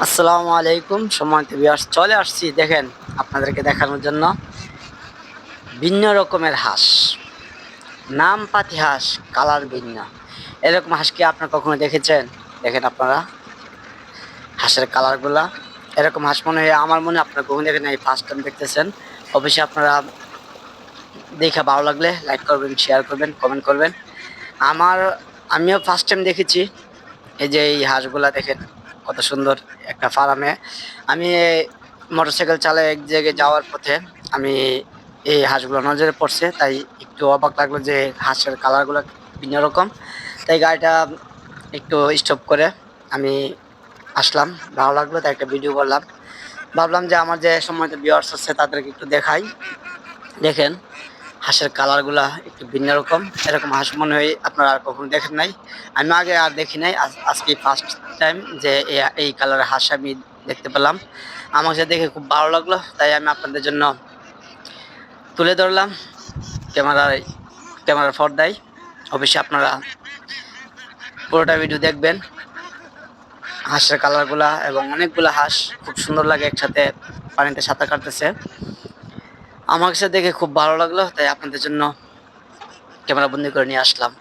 আসসালামু আলাইকুম সম্মানিত ভিউয়ার্স, চলে আসছি দেখেন আপনাদেরকে দেখানোর জন্য ভিন্ন রকমের হাঁস। নাম পাতি হাঁস, কালার ভিন্ন। এরকম হাঁস কি আপনারা কখনো দেখেছেন? দেখেন আপনারা হাঁসের কালারগুলা, এরকম হাঁস মনে হয় আমার মনে হয় আপনারা কখনো দেখেন নাই, ফার্স্ট টাইম দেখতেছেন। অবশ্যই আপনারা দেখে ভালো লাগলে লাইক করবেন, শেয়ার করবেন, কমেন্ট করবেন। আমিও ফার্স্ট টাইম দেখেছি। এই যে এই হাঁসগুলা দেখেন কত সুন্দর একটা ফার্মে। আমি মোটরসাইকেল চালায় এক জায়গায় যাওয়ার পথে আমি এই হাঁসগুলো নজরে পড়ছে, তাই একটু অবাক লাগলো যে হাঁসের কালারগুলো ভিন্ন রকম। তাই গাড়িটা একটু স্টপ করে আমি আসলাম, ভালো লাগলো তাই একটা ভিডিও করলাম। ভাবলাম যে আমার যে সময়তে ভিউয়ার্স আছে তাদেরকে একটু দেখাই। দেখেন হাঁসের কালারগুলা একটু ভিন্ন রকম। এরকম হাঁস মনে হয় আপনারা আর কখনো দেখেন নাই। আমি আগে আর দেখি নাই, আজকে ফার্স্ট টাইম যে এই কালারের হাঁস আমি দেখতে পেলাম। আমার কাছে দেখে খুব ভালো লাগলো, তাই আমি আপনাদের জন্য তুলে ধরলাম ক্যামেরার পর্দায়। অবশ্যই আপনারা পুরোটা ভিডিও দেখবেন। হাঁসের কালারগুলা এবং অনেকগুলা হাঁস খুব সুন্দর লাগে একসাথে পানিতে সাঁতার কাটতেছে। আমার কাছে দেখে খুব ভালো লাগলো, তাই আপনাদের জন্য ক্যামেরা বন্দি করে নিয়ে আসলাম।